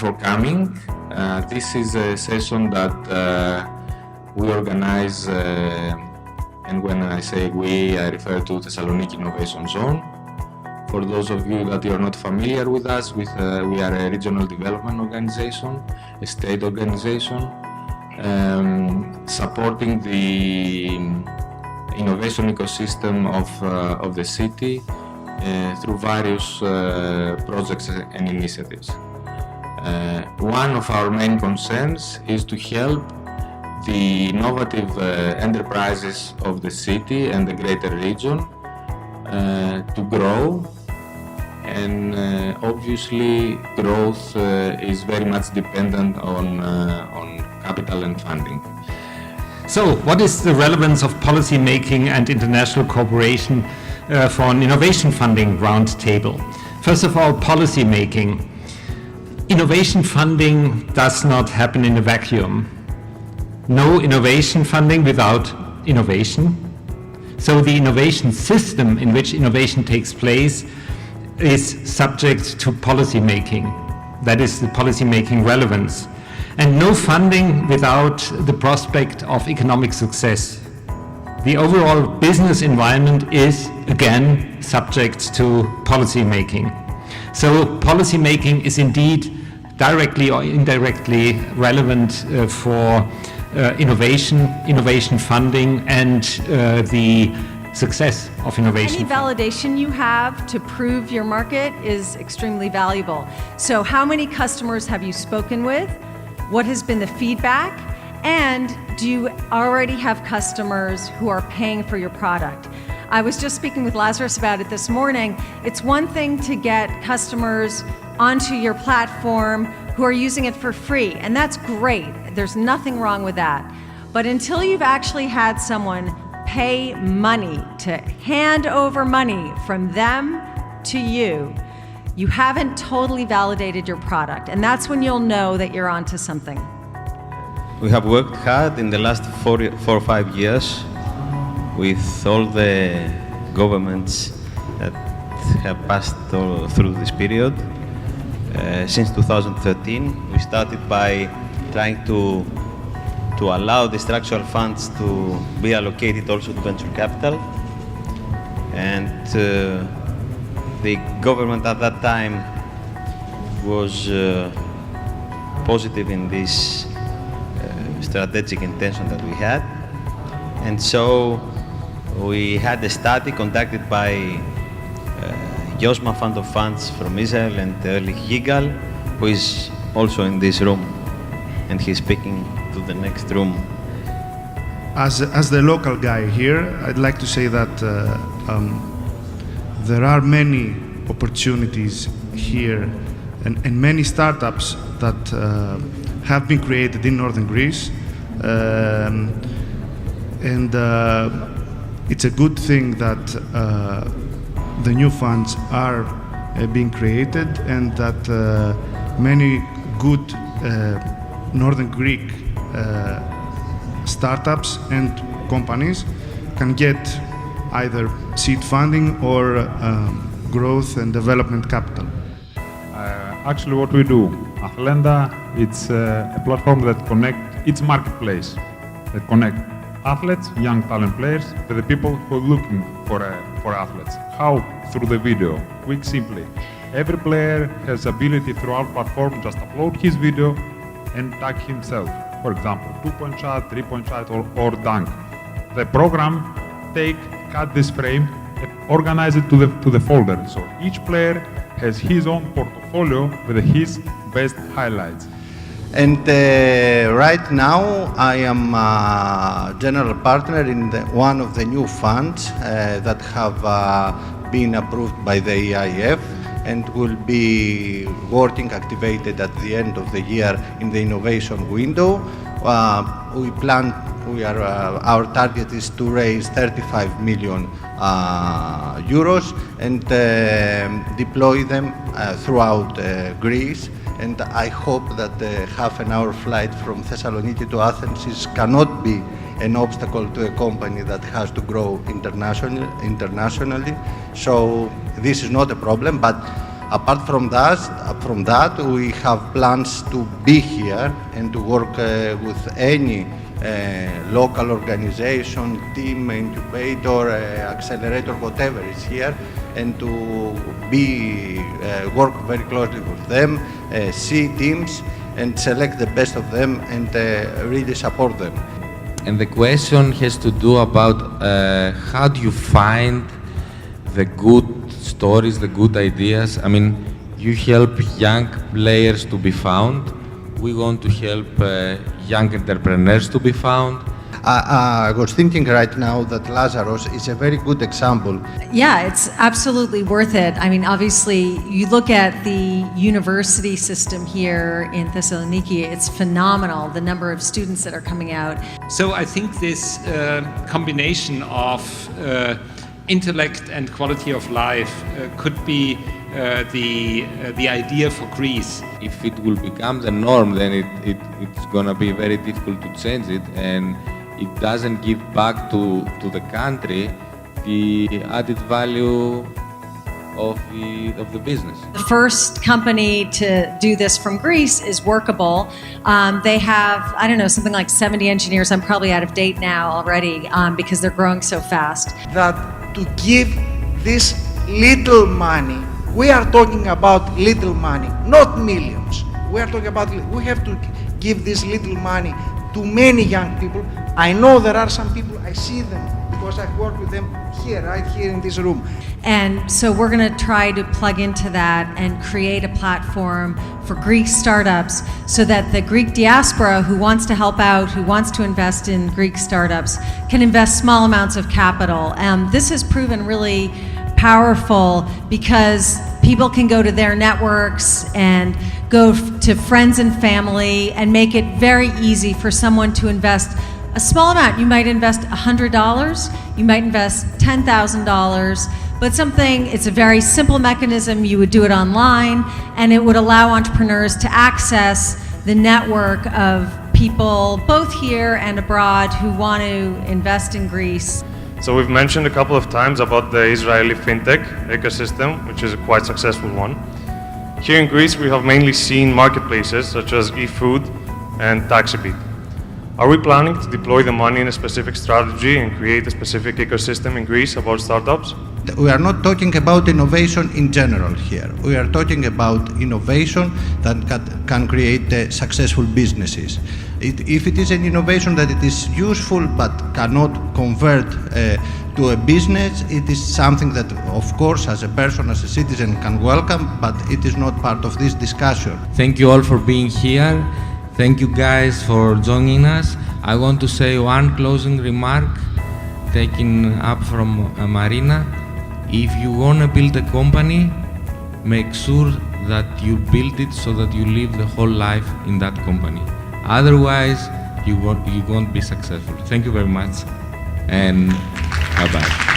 for coming. This is a session that we organize, and when I say we, I refer to Thessaloniki Innovation Zone. For those of you that are not familiar with us, we are a regional development organization, a state organization, supporting the innovation ecosystem of the city through various projects and initiatives. One of our main concerns is to help the innovative enterprises of the city and the greater region to grow, and obviously growth is very much dependent on capital and funding. So, what is the relevance of policy making and international cooperation for an innovation funding roundtable? First of all, policy making. Innovation funding does not happen in a vacuum. No innovation funding without innovation. So the innovation system in which innovation takes place is subject to policy making. That is the policy making relevance. And no funding without the prospect of economic success. The overall business environment is, again, subject to policy making. So policy making is indeed directly or indirectly relevant for innovation funding, and the success of innovation. Any validation you have to prove your market is extremely valuable. So how many customers have you spoken with? What has been the feedback? And do you already have customers who are paying for your product? I was just speaking with Lazarus about it this morning. It's one thing to get customers onto your platform who are using it for free, and that's great. There's nothing wrong with that. But until you've actually had someone pay money, to hand over money from them to you, you haven't totally validated your product, and that's when you'll know that you're onto something. We have worked hard in the last 4 or 5 years with all the governments that have passed through this period. Since 2013, we started by trying to allow the structural funds to be allocated also to venture capital. And the government at that time was positive in this strategic intention that we had. And so we had a study conducted by Yosma Fund of Funds from Israel and Erlich Yigal, who is also in this room, and he's speaking to the next room. As the local guy here, I'd like to say that there are many opportunities here and many startups that have been created in northern Greece, and it's a good thing that the new funds are being created, and that many good Northern Greek startups and companies can get either seed funding or growth and development capital. Actually, what we do at Lenda, it's a platform that it's marketplace that connect athletes, young talent players, with the people who are looking for athletes. How? Through the video. Quick, simply. Every player has ability through our platform just upload his video and tag himself. For example, 2-point shot, 3-point shot, or dunk. The program cut this frame and organize it to the folder. So each player has his own portfolio with his best highlights. And right now I am a general partner in one of the new funds that have been approved by the EIF and will be working activated at the end of the year in the innovation window. Our target is to raise 35 million euros and deploy them throughout Greece. And I hope that the half-an-hour flight from Thessaloniki to Athens cannot be an obstacle to a company that has to grow internationally. So this is not a problem, but Apart from that, we have plans to be here and to work with any local organization, team, incubator, accelerator, whatever is here, and to work very closely with them, see teams, and select the best of them and really support them. And the question has to do about how do you find the good stories, the good ideas. I mean, you help young players to be found. We want to help young entrepreneurs to be found. I was thinking right now that Lazarus is a very good example. Yeah, it's absolutely worth it. I mean, obviously, you look at the university system here in Thessaloniki, it's phenomenal, the number of students that are coming out. So I think this combination of intellect and quality of life could be the idea for Greece. If it will become the norm, then it's going to be very difficult to change it, and it doesn't give back to the country the added value of the business. The first company to do this from Greece is Workable. They have, I don't know, something like 70 engineers. I'm probably out of date now already because they're growing so fast. That to give this little money, we are talking about little money, not millions. We are talking about, we have to give this little money to many young people. I know there are some people, I see them because I work with them here, right here in this room. And so we're going to try to plug into that and create a platform for Greek startups so that the Greek diaspora who wants to help out, who wants to invest in Greek startups, can invest small amounts of capital. This has proven really powerful because people can go to their networks and go to friends and family and make it very easy for someone to invest a small amount. You might invest $100, you might invest $10,000, but it's a very simple mechanism. You would do it online, and it would allow entrepreneurs to access the network of people both here and abroad who want to invest in Greece. So we've mentioned a couple of times about the Israeli fintech ecosystem, which is a quite successful one. Here in Greece, we have mainly seen marketplaces such as eFood and TaxiBit. Are we planning to deploy the money in a specific strategy and create a specific ecosystem in Greece about startups? We are not talking about innovation in general here. We are talking about innovation that can create successful businesses. If it is an innovation that it is useful but cannot convert to a business, it is something that, of course, as a person, as a citizen, can welcome, but it is not part of this discussion. Thank you all for being here. Thank you guys for joining us. I want to say one closing remark taken up from Marina. If you want to build a company, make sure that you build it so that you live the whole life in that company. Otherwise, you won't be successful. Thank you very much, and bye-bye.